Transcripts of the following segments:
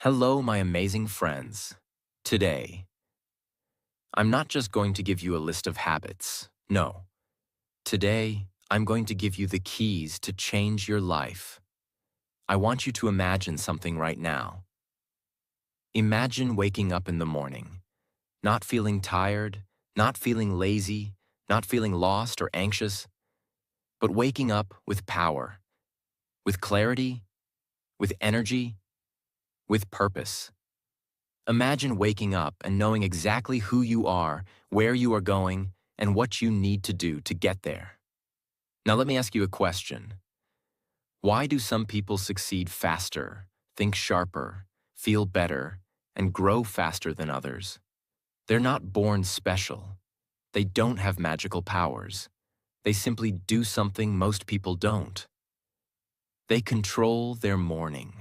Hello, my amazing friends. Today, I'm not just going to give you a list of habits. No. Today, I'm going to give you the keys to change your life. I want you to imagine something right now. Imagine waking up in the morning, not feeling tired, not feeling lazy, not feeling lost or anxious, but waking up with power, with clarity, with energy, with purpose. Imagine waking up and knowing exactly who you are, where you are going, and what you need to do to get there. Now let me ask you a question. Why do some people succeed faster, think sharper, feel better, and grow faster than others? They're not born special. They don't have magical powers. They simply do something most people don't. They control their morning.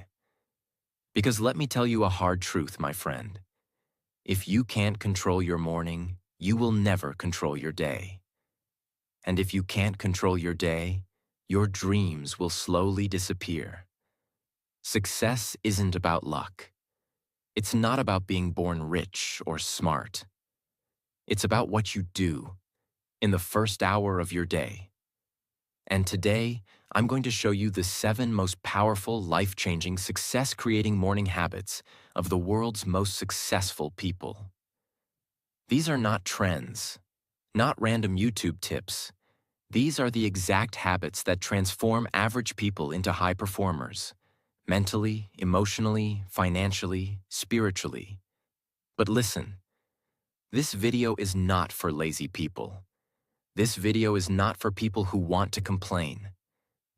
Because let me tell you a hard truth, my friend. If you can't control your morning, you will never control your day. And if you can't control your day, your dreams will slowly disappear. Success isn't about luck. It's not about being born rich or smart. It's about what you do in the first hour of your day. And today, I'm going to show you the 7 most powerful, life-changing, success-creating morning habits of the world's most successful people. These are not trends, not random YouTube tips. These are the exact habits that transform average people into high performers, mentally, emotionally, financially, spiritually. But listen, this video is not for lazy people. This video is not for people who want to complain.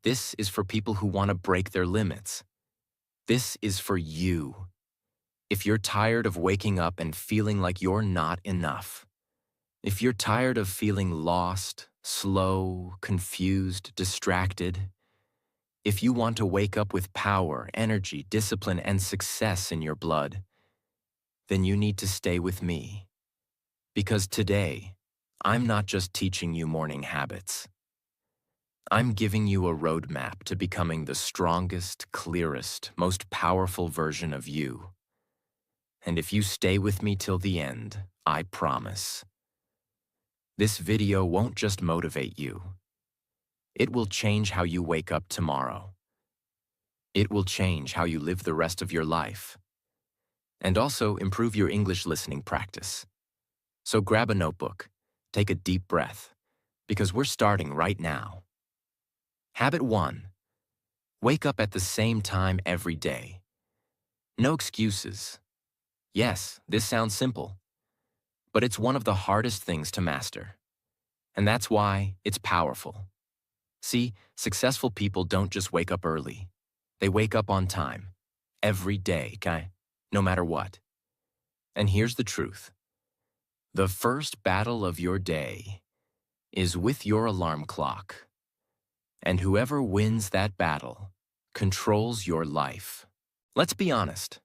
This is for people who want to break their limits. This is for you. If you're tired of waking up and feeling like you're not enough, if you're tired of feeling lost, slow, confused, distracted, if you want to wake up with power, energy, discipline, and success in your blood, then you need to stay with me. Because today, I'm not just teaching you morning habits. I'm giving you a roadmap to becoming the strongest, clearest, most powerful version of you. And if you stay with me till the end, I promise, this video won't just motivate you. It will change how you wake up tomorrow. It will change how you live the rest of your life. And also improve your English listening practice. So grab a notebook, take a deep breath, because we're starting right now. Habit 1. Wake up at the same time every day. No excuses. Yes, this sounds simple, but it's one of the hardest things to master. And that's why it's powerful. See, successful people don't just wake up early. They wake up on time. Every day, okay? No matter what. And here's the truth. The first battle of your day is with your alarm clock. And whoever wins that battle controls your life. Let's be honest.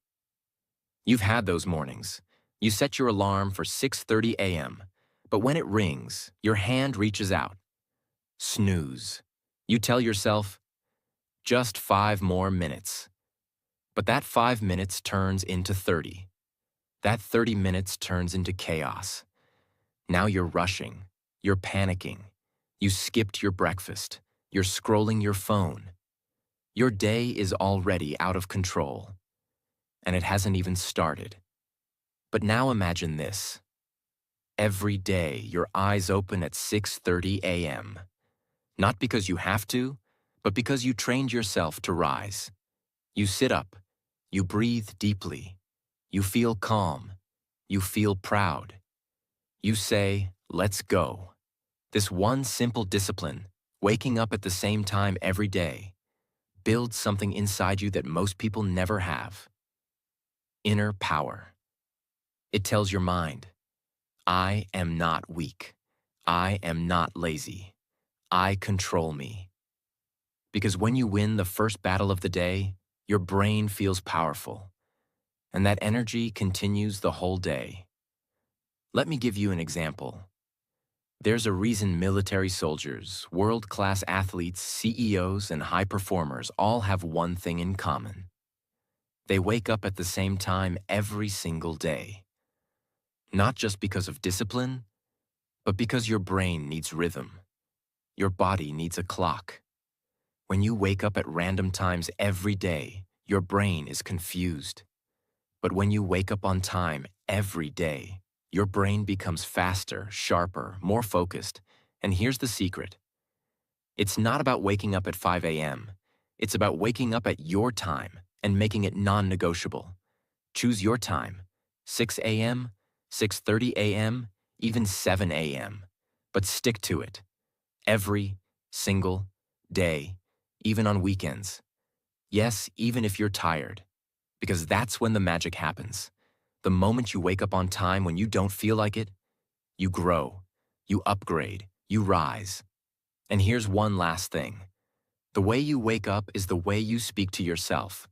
You've had those mornings. You set your alarm for 6:30 a.m., but when it rings, your hand reaches out. Snooze. You tell yourself, just 5 more minutes. But that 5 minutes turns into 30. That 30 minutes turns into chaos. Now you're rushing. You're panicking. You skipped your breakfast. You're scrolling your phone. Your day is already out of control. And it hasn't even started. But now imagine this. Every day, your eyes open at 6:30 a.m. Not because you have to, but because you trained yourself to rise. You sit up. You breathe deeply. You feel calm. You feel proud. You say, let's go. This one simple discipline, waking up at the same time every day, builds something inside you that most people never have. Inner power. It tells your mind, I am not weak. I am not lazy. I control me. Because when you win the first battle of the day, your brain feels powerful. And that energy continues the whole day. Let me give you an example. There's a reason military soldiers, world-class athletes, CEOs, and high performers all have one thing in common. They wake up at the same time every single day. Not just because of discipline, but because your brain needs rhythm. Your body needs a clock. When you wake up at random times every day, your brain is confused. But when you wake up on time every day, your brain becomes faster, sharper, more focused. And here's the secret. It's not about waking up at 5 a.m. It's about waking up at your time and making it non-negotiable. Choose your time, 6 a.m., 6:30 a.m., even 7 a.m. But stick to it. Every single day, even on weekends. Yes, even if you're tired. Because that's when the magic happens. The moment you wake up on time when you don't feel like it, you grow, you upgrade, you rise. And here's one last thing. The way you wake up is the way you speak to yourself.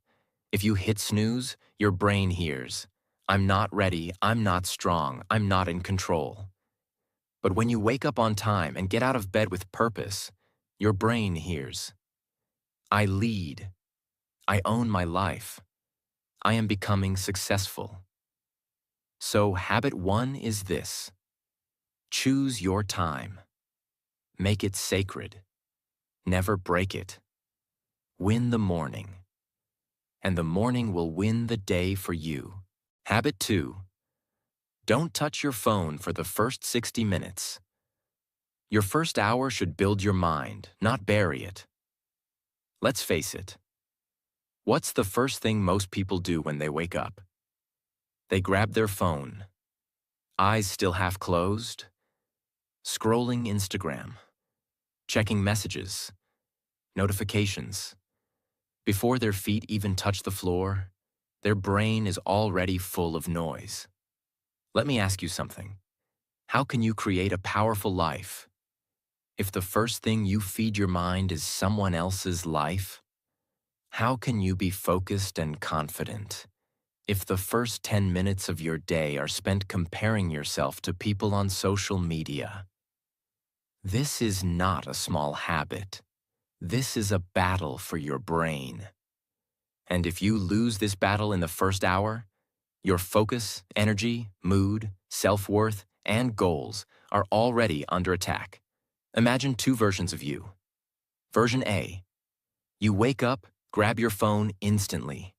If you hit snooze, your brain hears, I'm not ready, I'm not strong, I'm not in control. But when you wake up on time and get out of bed with purpose, your brain hears, I lead, I own my life, I am becoming successful. So habit 1 is this. Choose your time. Make it sacred. Never break it. Win the morning. And the morning will win the day for you. Habit 2. Don't touch your phone for the first 60 minutes. Your first hour should build your mind, not bury it. Let's face it. What's the first thing most people do when they wake up? They grab their phone, eyes still half closed, scrolling Instagram, checking messages, notifications. Before their feet even touch the floor, their brain is already full of noise. Let me ask you something. How can you create a powerful life if the first thing you feed your mind is someone else's life? How can you be focused and confident if the first 10 minutes of your day are spent comparing yourself to people on social media? This is not a small habit. This is a battle for your brain. And if you lose this battle in the first hour, your focus, energy, mood, self-worth, and goals are already under attack. Imagine 2 versions of you. Version A. You wake up, grab your phone instantly.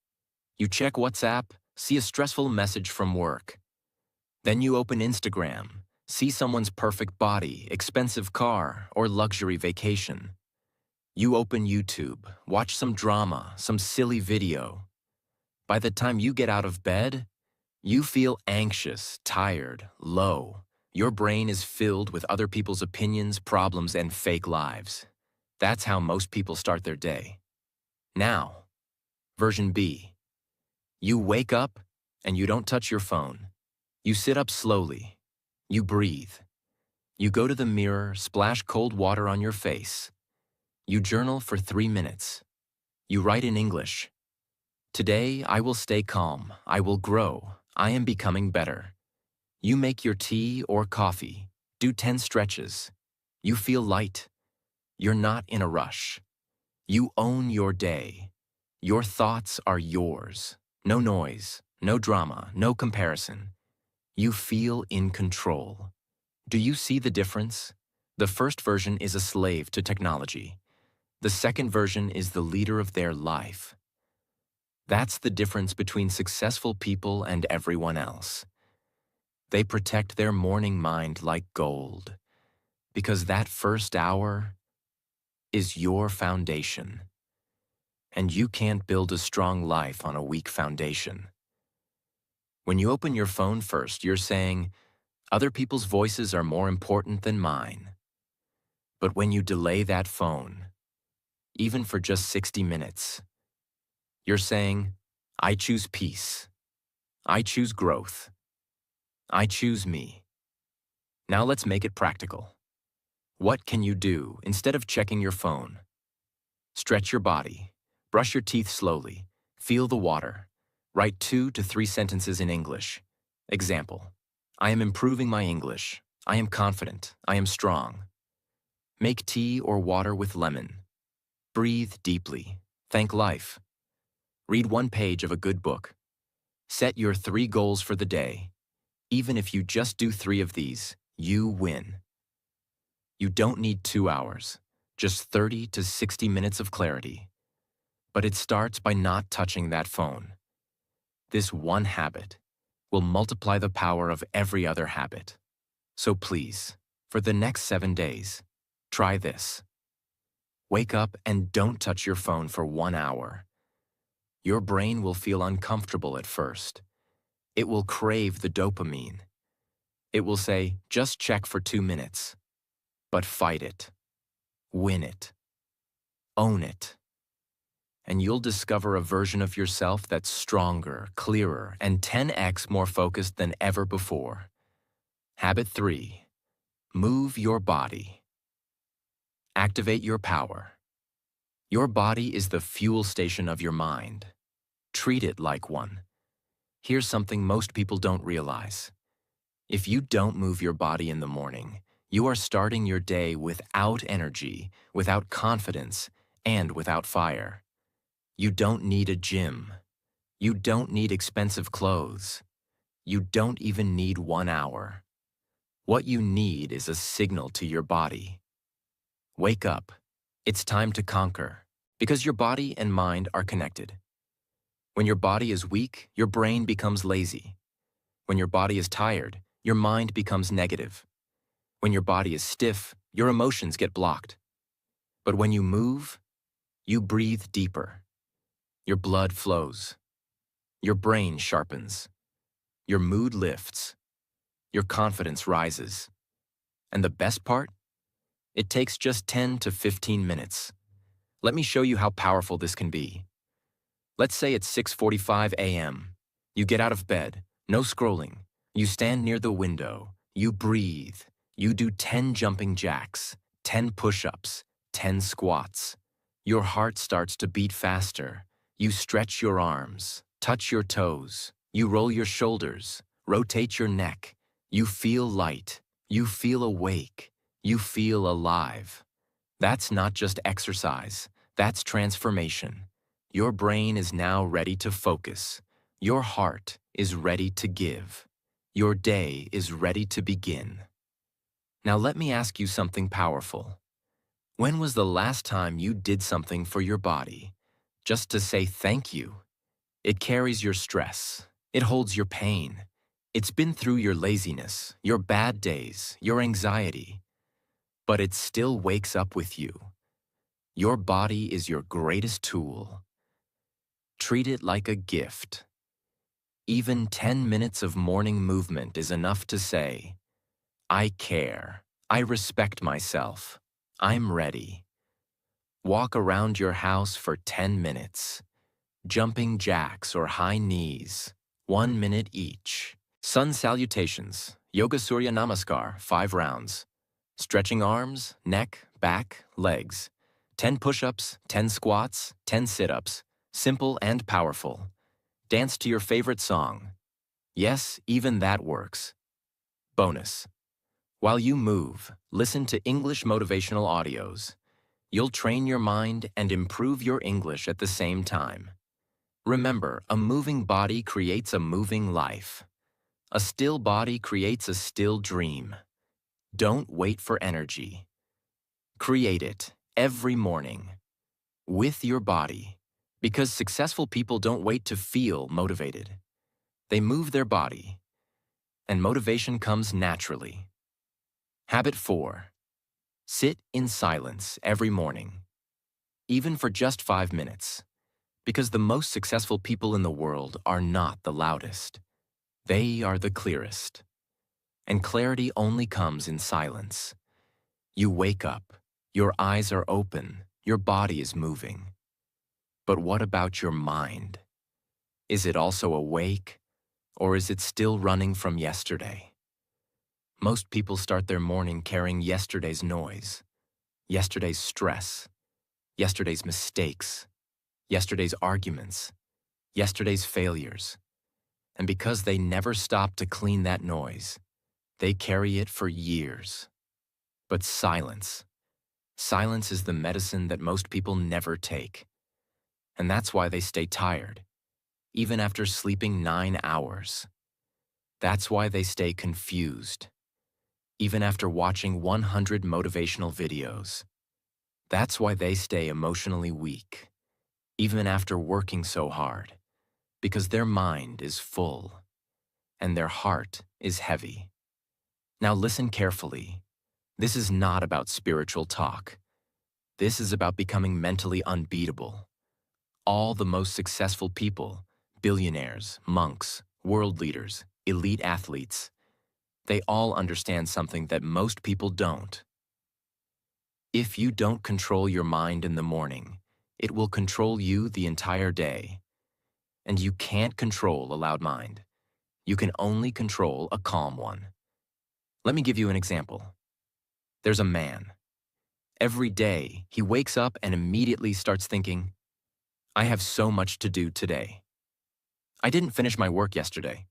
You check WhatsApp, see a stressful message from work. Then you open Instagram, see someone's perfect body, expensive car, or luxury vacation. You open YouTube, watch some drama, some silly video. By the time you get out of bed, you feel anxious, tired, low. Your brain is filled with other people's opinions, problems, and fake lives. That's how most people start their day. Now, version B. You wake up and you don't touch your phone. You sit up slowly. You breathe. You go to the mirror, splash cold water on your face. You journal for 3 minutes. You write in English. Today, I will stay calm. I will grow. I am becoming better. You make your tea or coffee. Do 10 stretches. You feel light. You're not in a rush. You own your day. Your thoughts are yours. No noise, no drama, no comparison. You feel in control. Do you see the difference? The first version is a slave to technology. The second version is the leader of their life. That's the difference between successful people and everyone else. They protect their morning mind like gold, because that first hour is your foundation. And you can't build a strong life on a weak foundation. When you open your phone first, you're saying, other people's voices are more important than mine. But when you delay that phone, even for just 60 minutes, you're saying, I choose peace. I choose growth. I choose me. Now let's make it practical. What can you do instead of checking your phone? Stretch your body. Brush your teeth slowly. Feel the water. Write 2 to 3 sentences in English. Example: I am improving my English. I am confident. I am strong. Make tea or water with lemon. Breathe deeply. Thank life. Read one page of a good book. Set your 3 goals for the day. Even if you just do 3 of these, you win. You don't need 2 hours, just 30 to 60 minutes of clarity. But it starts by not touching that phone. This one habit will multiply the power of every other habit. So please, for the next 7 days, try this. Wake up and don't touch your phone for 1 hour. Your brain will feel uncomfortable at first. It will crave the dopamine. It will say, just check for 2 minutes. But fight it. Win it. Own it. And you'll discover a version of yourself that's stronger, clearer, and 10x more focused than ever before. Habit 3. Move your body. Activate your power. Your body is the fuel station of your mind. Treat it like one. Here's something most people don't realize. If you don't move your body in the morning, you are starting your day without energy, without confidence, and without fire. You don't need a gym. You don't need expensive clothes. You don't even need 1 hour. What you need is a signal to your body. Wake up. It's time to conquer, because your body and mind are connected. When your body is weak, your brain becomes lazy. When your body is tired, your mind becomes negative. When your body is stiff, your emotions get blocked. But when you move, you breathe deeper. Your blood flows. Your brain sharpens. Your mood lifts. Your confidence rises. And the best part? It takes just 10 to 15 minutes. Let me show you how powerful this can be. Let's say it's 6:45 a.m. You get out of bed, no scrolling. You stand near the window. You breathe. You do 10 jumping jacks, 10 push-ups, 10 squats. Your heart starts to beat faster. You stretch your arms, touch your toes. You roll your shoulders, rotate your neck. You feel light. You feel awake. You feel alive. That's not just exercise. That's transformation. Your brain is now ready to focus. Your heart is ready to give. Your day is ready to begin. Now let me ask you something powerful. When was the last time you did something for your body, just to say thank you? It carries your stress. It holds your pain. It's been through your laziness, your bad days, your anxiety. But it still wakes up with you. Your body is your greatest tool. Treat it like a gift. Even 10 minutes of morning movement is enough to say, I care. I respect myself. I'm ready. Walk around your house for 10 minutes. Jumping jacks or high knees, 1 minute each. Sun salutations, Yoga Surya Namaskar, 5 rounds. Stretching arms, neck, back, legs. 10 push-ups, 10 squats, 10 sit-ups. Simple and powerful. Dance to your favorite song. Yes, even that works. Bonus. While you move, listen to English motivational audios. You'll train your mind and improve your English at the same time. Remember, a moving body creates a moving life. A still body creates a still dream. Don't wait for energy. Create it every morning with your body, because successful people don't wait to feel motivated. They move their body, and motivation comes naturally. Habit 4. Sit in silence every morning, even for just 5 minutes, because the most successful people in the world are not the loudest. They are the clearest. And clarity only comes in silence. You wake up, your eyes are open, your body is moving. But what about your mind? Is it also awake, or is it still running from yesterday? Most people start their morning carrying yesterday's noise, yesterday's stress, yesterday's mistakes, yesterday's arguments, yesterday's failures. And because they never stop to clean that noise, they carry it for years. But silence is the medicine that most people never take. And that's why they stay tired, even after sleeping 9 hours. That's why they stay confused, even after watching 100 motivational videos. That's why they stay emotionally weak, even after working so hard, because their mind is full and their heart is heavy. Now listen carefully. This is not about spiritual talk. This is about becoming mentally unbeatable. All the most successful people, billionaires, monks, world leaders, elite athletes, they all understand something that most people don't. If you don't control your mind in the morning, it will control you the entire day. And you can't control a loud mind. You can only control a calm one. Let me give you an example. There's a man. Every day, he wakes up and immediately starts thinking, I have so much to do today. I didn't finish my work yesterday.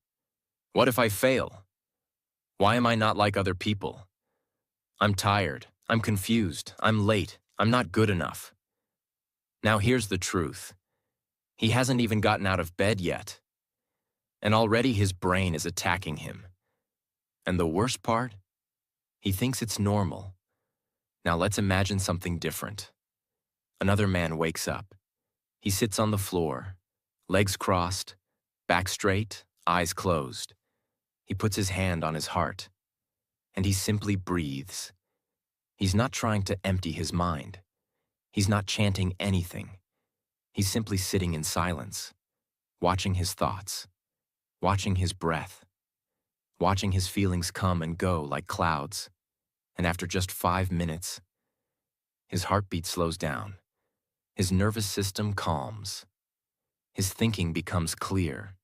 What if I fail? Why am I not like other people? I'm tired. I'm confused. I'm late. I'm not good enough. Now here's the truth. He hasn't even gotten out of bed yet. And already his brain is attacking him. And the worst part? He thinks it's normal. Now let's imagine something different. Another man wakes up. He sits on the floor, legs crossed, back straight, eyes closed. He puts his hand on his heart, and he simply breathes. He's not trying to empty his mind. He's not chanting anything. He's simply sitting in silence, watching his thoughts, watching his breath, watching his feelings come and go like clouds. And after just 5 minutes, his heartbeat slows down. His nervous system calms. His thinking becomes clear.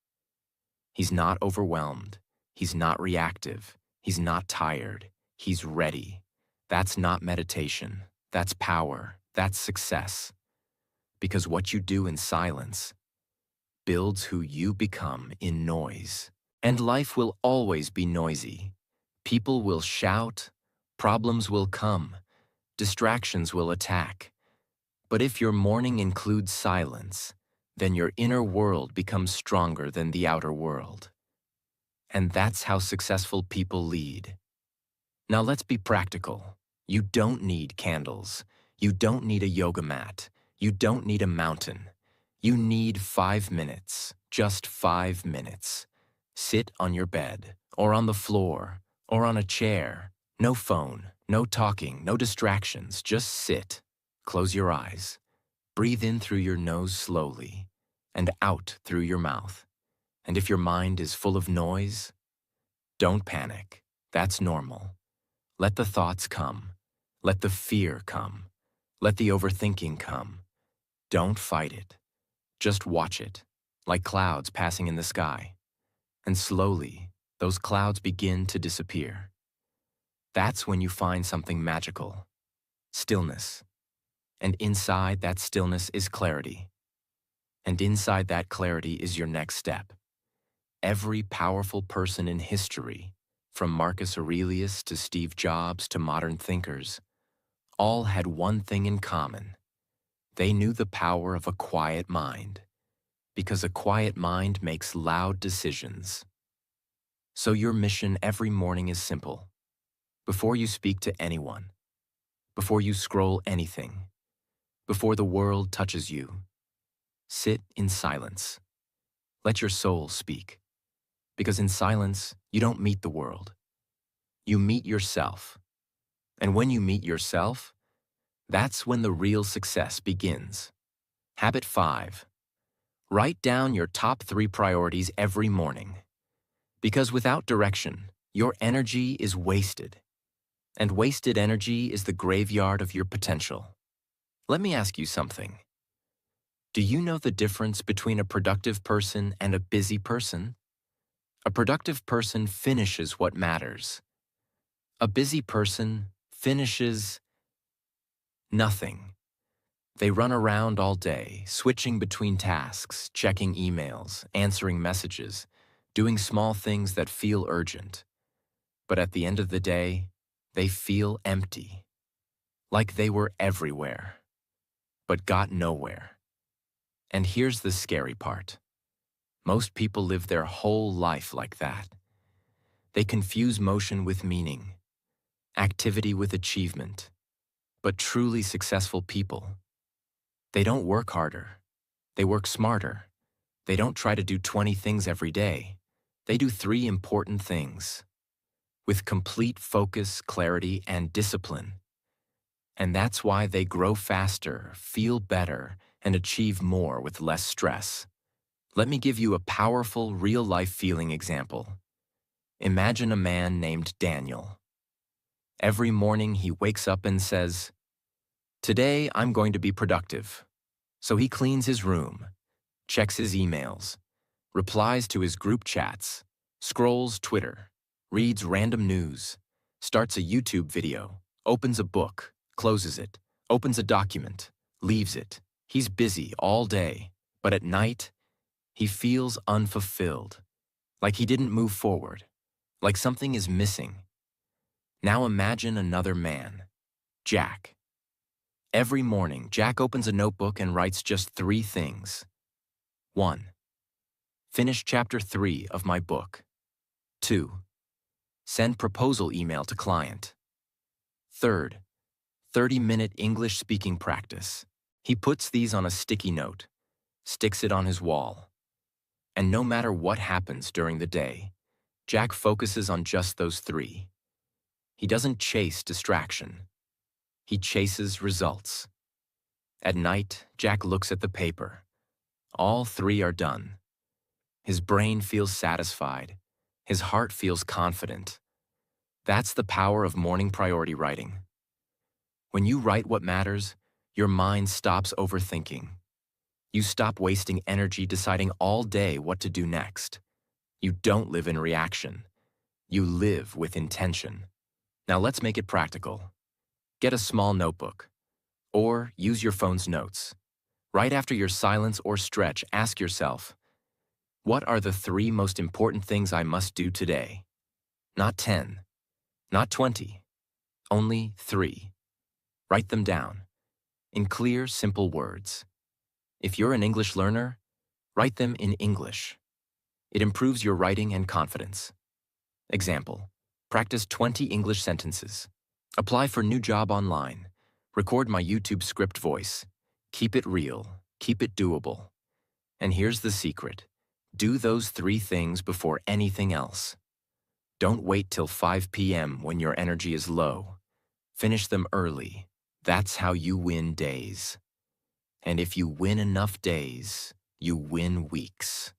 He's not overwhelmed. He's not reactive. He's not tired. He's ready. That's not meditation. That's power. That's success. Because what you do in silence builds who you become in noise. And life will always be noisy. People will shout. Problems will come. Distractions will attack. But if your morning includes silence, then your inner world becomes stronger than the outer world. And that's how successful people lead. Now let's be practical. You don't need candles. You don't need a yoga mat. You don't need a mountain. You need 5 minutes, just 5 minutes. Sit on your bed, or on the floor, or on a chair. No phone, no talking, no distractions, just sit. Close your eyes. Breathe in through your nose slowly, and out through your mouth. And if your mind is full of noise, don't panic. That's normal. Let the thoughts come. Let the fear come. Let the overthinking come. Don't fight it. Just watch it, like clouds passing in the sky. And slowly, those clouds begin to disappear. That's when you find something magical. Stillness. And inside that stillness is clarity. And inside that clarity is your next step. Every powerful person in history, from Marcus Aurelius to Steve Jobs to modern thinkers, all had one thing in common. They knew the power of a quiet mind, because a quiet mind makes loud decisions. So your mission every morning is simple. Before you speak to anyone, before you scroll anything, before the world touches you, sit in silence. Let your soul speak. Because in silence, you don't meet the world. You meet yourself. And when you meet yourself, that's when the real success begins. Habit 5. Write down your top 3 priorities every morning. Because without direction, your energy is wasted. And wasted energy is the graveyard of your potential. Let me ask you something. Do you know the difference between a productive person and a busy person? A productive person finishes what matters. A busy person finishes nothing. They run around all day, switching between tasks, checking emails, answering messages, doing small things that feel urgent. But at the end of the day, they feel empty, like they were everywhere, but got nowhere. And here's the scary part. Most people live their whole life like that. They confuse motion with meaning, activity with achievement. But truly successful people, they don't work harder. They work smarter. They don't try to do 20 things every day. They do 3 important things with complete focus, clarity, and discipline. And that's why they grow faster, feel better, and achieve more with less stress. Let me give you a powerful, real-life feeling example. Imagine a man named Daniel. Every morning he wakes up and says, "Today I'm going to be productive." So he cleans his room, checks his emails, replies to his group chats, scrolls Twitter, reads random news, starts a YouTube video, opens a book, closes it, opens a document, leaves it. He's busy all day, but at night, he feels unfulfilled, like he didn't move forward, like something is missing. Now imagine another man, Jack. Every morning, Jack opens a notebook and writes just 3 things. 1. Finish chapter 3 of my book. 2. Send proposal email to client. 3rd, 30-minute English speaking practice. He puts these on a sticky note, sticks it on his wall. And no matter what happens during the day, Jack focuses on just those 3. He doesn't chase distraction. He chases results. At night, Jack looks at the paper. All 3 are done. His brain feels satisfied. His heart feels confident. That's the power of morning priority writing. When you write what matters, your mind stops overthinking. You stop wasting energy deciding all day what to do next. You don't live in reaction. You live with intention. Now let's make it practical. Get a small notebook, or use your phone's notes. Right after your silence or stretch, ask yourself, what are the 3 most important things I must do today? Not 10, not 20, only 3. Write them down, in clear, simple words. If you're an English learner, write them in English. It improves your writing and confidence. Example, practice 20 English sentences. Apply for new job online. Record my YouTube script voice. Keep it real. Keep it doable. And here's the secret. Do those 3 things before anything else. Don't wait till 5 p.m. when your energy is low. Finish them early. That's how you win days. And if you win enough days, you win weeks.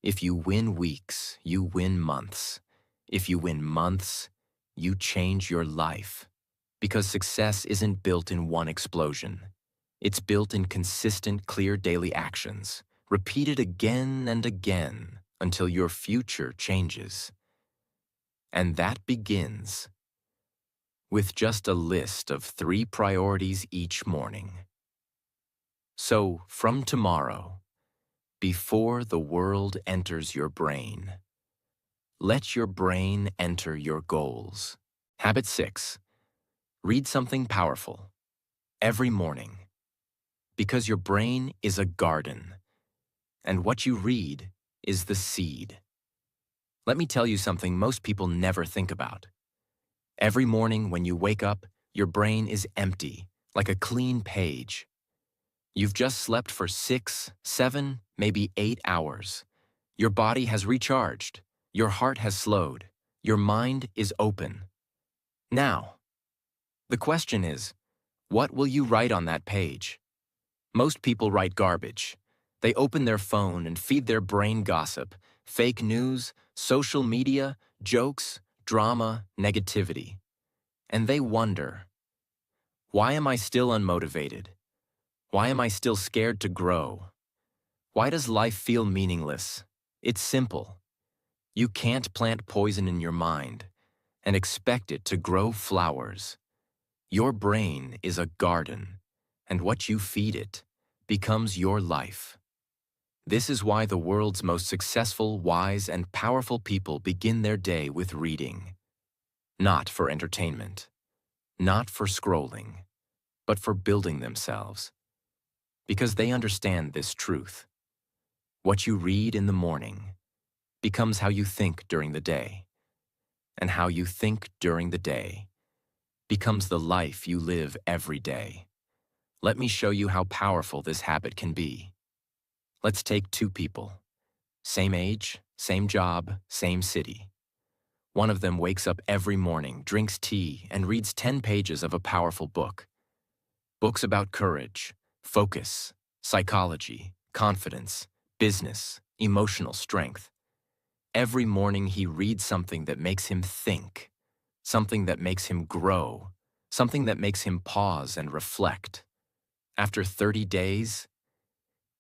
If you win weeks, you win months. If you win months, you change your life. Because success isn't built in one explosion. It's built in consistent, clear daily actions, repeated again and again until your future changes. And that begins with just a list of 3 priorities each morning. So, from tomorrow, before the world enters your brain, let your brain enter your goals. Habit 6. Read something powerful every morning. Because your brain is a garden, and what you read is the seed. Let me tell you something most people never think about. Every morning when you wake up, your brain is empty, like a clean page. You've just slept for 6, 7, maybe 8 hours. Your body has recharged. Your heart has slowed. Your mind is open. Now, the question is, what will you write on that page? Most people write garbage. They open their phone and feed their brain gossip, fake news, social media, jokes, drama, negativity. And they wonder, why am I still unmotivated? Why am I still scared to grow? Why does life feel meaningless? It's simple. You can't plant poison in your mind and expect it to grow flowers. Your brain is a garden, and what you feed it becomes your life. This is why the world's most successful, wise, and powerful people begin their day with reading. Not for entertainment, not for scrolling, but for building themselves. because they understand this truth. What you read in the morning becomes how you think during the day, and how you think during the day becomes the life you live every day. Let me show you how powerful this habit can be. Let's take two people. Same age, same job, same city. One of them wakes up every morning, drinks tea, and reads 10 pages of a powerful book. Books about courage, focus, psychology, confidence, business, emotional strength. Every morning he reads something that makes him think, something that makes him grow, something that makes him pause and reflect. After 30 days,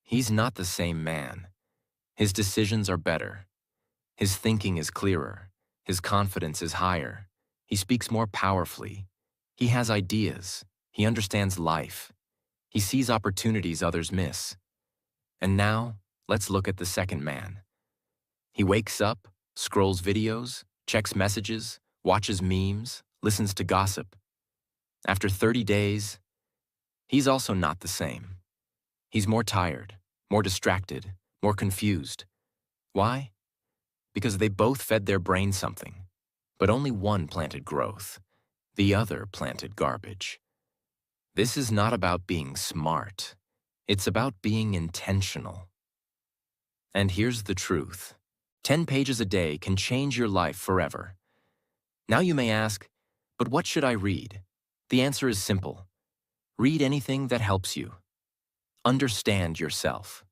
he's not the same man. His decisions are better. His thinking is clearer. His confidence is higher. He speaks more powerfully. He has ideas. He understands life. He sees opportunities others miss. And now, let's look at the second man. He wakes up, scrolls videos, checks messages, watches memes, listens to gossip. After 30 days, he's also not the same. He's more tired, more distracted, more confused. Why? Because they both fed their brain something, but only one planted growth. The other planted garbage. This is not about being smart. It's about being intentional. And here's the truth. 10 pages a day can change your life forever. Now you may ask, but what should I read? The answer is simple. Read anything that helps you. Understand yourself.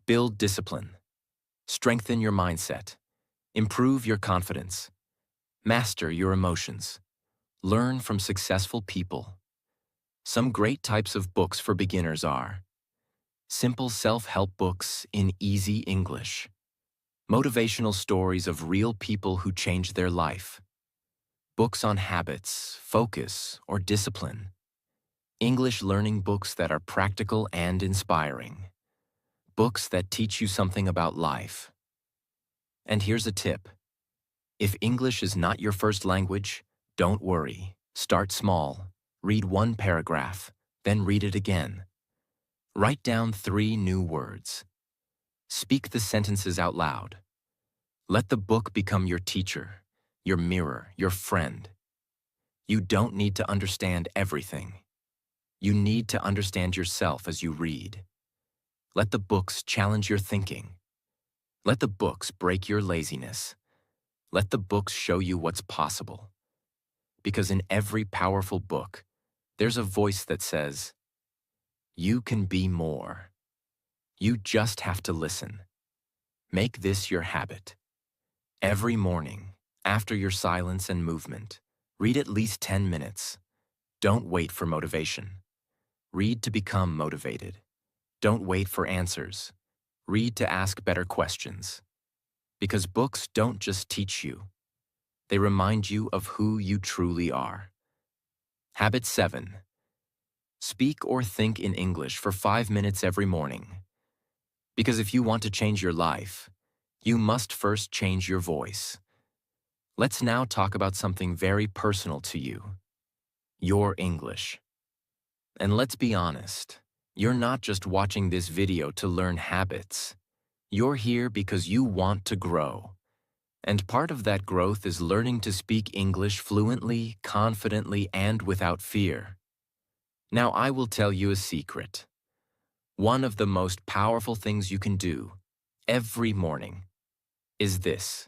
Build discipline. Strengthen your mindset. Improve your confidence. Master your emotions. Learn from successful people. Some great types of books for beginners are simple self-help books in easy English, motivational stories of real people who changed their life, books on habits, focus, or discipline, English learning books that are practical and inspiring, books that teach you something about life. And here's a tip. If English is not your first language, don't worry. Start small. Read one paragraph, then read it again. Write down 3 new words. Speak the sentences out loud. Let the book become your teacher, your mirror, your friend. You don't need to understand everything. You need to understand yourself as you read. Let the books challenge your thinking. Let the books break your laziness. Let the books show you what's possible. Because in every powerful book, there's a voice that says, you can be more. You just have to listen. Make this your habit. Every morning, after your silence and movement, read at least 10 minutes. Don't wait for motivation. Read to become motivated. Don't wait for answers. Read to ask better questions. Because books don't just teach you. They remind you of who you truly are. Habit 7. Speak or think in English for 5 minutes every morning. Because if you want to change your life, you must first change your voice. Let's now talk about something very personal to you. Your English. And let's be honest, you're not just watching this video to learn habits. You're here because you want to grow. And part of that growth is learning to speak English fluently, confidently, and without fear. Now I will tell you a secret. One of the most powerful things you can do every morning is this.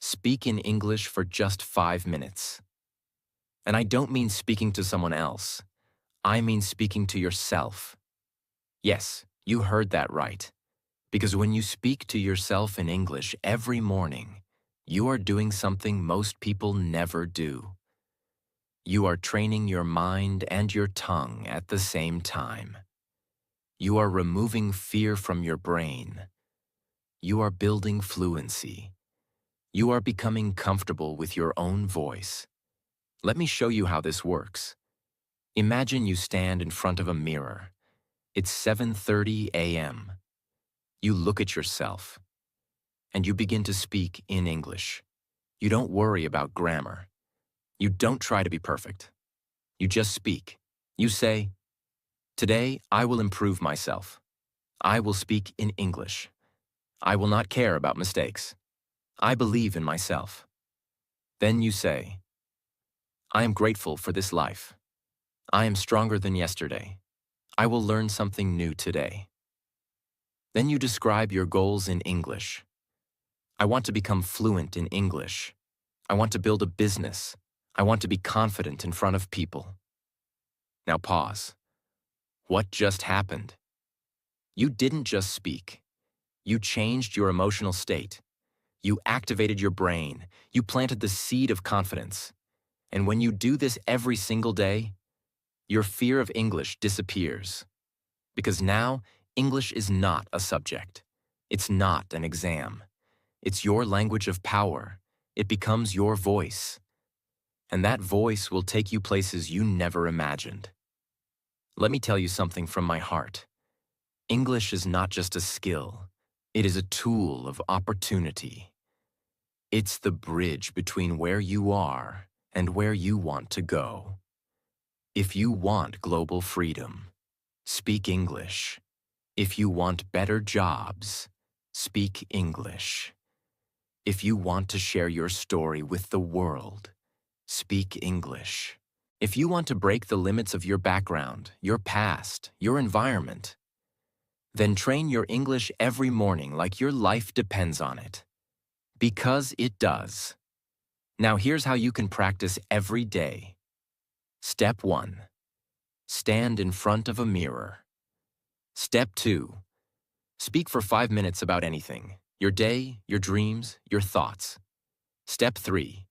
Speak in English for just 5 minutes. And I don't mean speaking to someone else. I mean speaking to yourself. Yes, you heard that right. Because when you speak to yourself in English every morning, you are doing something most people never do. You are training your mind and your tongue at the same time. You are removing fear from your brain. You are building fluency. You are becoming comfortable with your own voice. Let me show you how this works. Imagine you stand in front of a mirror. It's 7:30 a.m. You look at yourself, and you begin to speak in English. You don't worry about grammar. You don't try to be perfect. You just speak. You say, Today, I will improve myself. I will speak in English. I will not care about mistakes. I believe in myself. Then you say, I am grateful for this life. I am stronger than yesterday. I will learn something new today. Then you describe your goals in English. I want to become fluent in English. I want to build a business. I want to be confident in front of people. Now pause. What just happened? You didn't just speak. You changed your emotional state. You activated your brain. You planted the seed of confidence. And when you do this every single day, your fear of English disappears. Because now, English is not a subject. It's not an exam. It's your language of power. It becomes your voice. And that voice will take you places you never imagined. Let me tell you something from my heart. English is not just a skill. It is a tool of opportunity. It's the bridge between where you are and where you want to go. If you want global freedom, speak English. If you want better jobs, speak English. If you want to share your story with the world, speak English. If you want to break the limits of your background, your past, your environment, then train your English every morning like your life depends on it. Because it does. Now here's how you can practice every day. Step 1. Stand in front of a mirror. Step 2. Speak for 5 minutes about anything. Your day, your dreams, your thoughts. Step 3.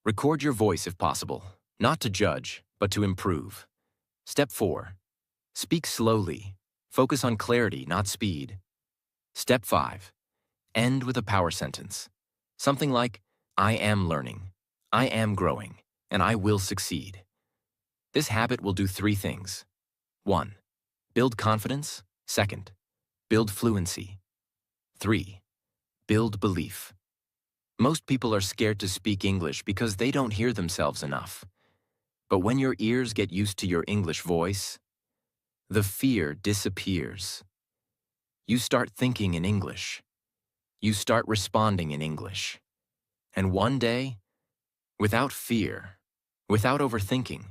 Record your voice if possible, not to judge, but to improve. Step 4. Speak slowly. Focus on clarity, not speed. Step 5. End with a power sentence. Something like, I am learning, I am growing, and I will succeed. This habit will do 3 things. 1. Build confidence. 2. Build fluency. 3. Build belief. Most people are scared to speak English because they don't hear themselves enough. But when your ears get used to your English voice, the fear disappears. You start thinking in English. You start responding in English. And one day, without fear, without overthinking,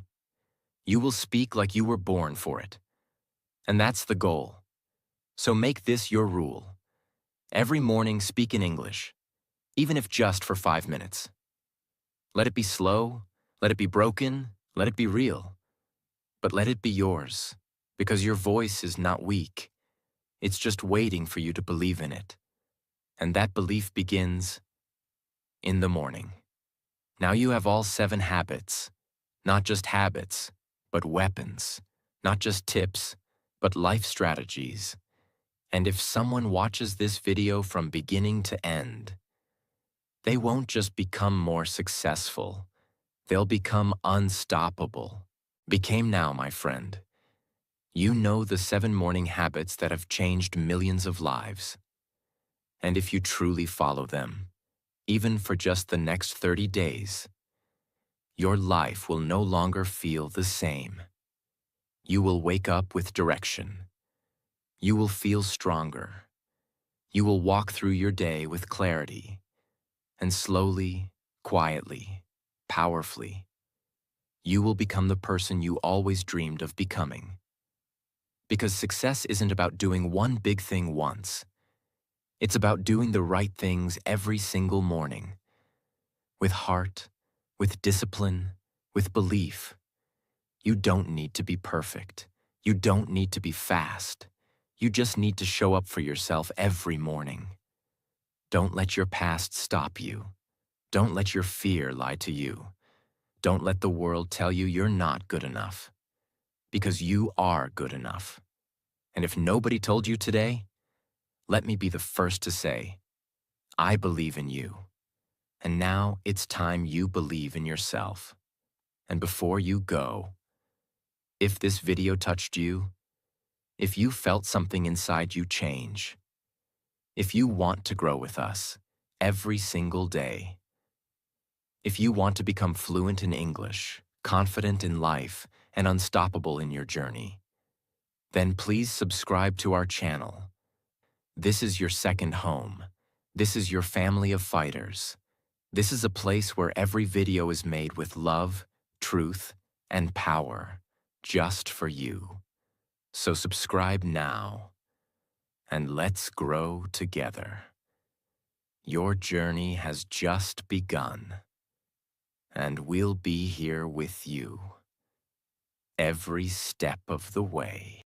you will speak like you were born for it. And that's the goal. So make this your rule. Every morning speak in English, even if just for 5 minutes. Let it be slow, let it be broken, let it be real. But let it be yours, because your voice is not weak. It's just waiting for you to believe in it. And that belief begins in the morning. Now you have all 7 habits. Not just habits, but weapons. Not just tips, but life strategies. And if someone watches this video from beginning to end, they won't just become more successful. They'll become unstoppable. Became now, my friend. You know the 7 morning habits that have changed millions of lives. And if you truly follow them, even for just the next 30 days, your life will no longer feel the same. You will wake up with direction. You will feel stronger. You will walk through your day with clarity. And slowly, quietly, powerfully, you will become the person you always dreamed of becoming. Because success isn't about doing one big thing once. It's about doing the right things every single morning. With heart, with discipline, with belief. You don't need to be perfect. You don't need to be fast. You just need to show up for yourself every morning. Don't let your past stop you. Don't let your fear lie to you. Don't let the world tell you you're not good enough. Because you are good enough. And if nobody told you today, let me be the first to say, I believe in you. And now it's time you believe in yourself. And before you go, if this video touched you, if you felt something inside you change, if you want to grow with us every single day, if you want to become fluent in English, confident in life, and unstoppable in your journey, then please subscribe to our channel. This is your second home. This is your family of fighters. This is a place where every video is made with love, truth, and power, just for you. So subscribe now, and let's grow together. Your journey has just begun, and we'll be here with you every step of the way.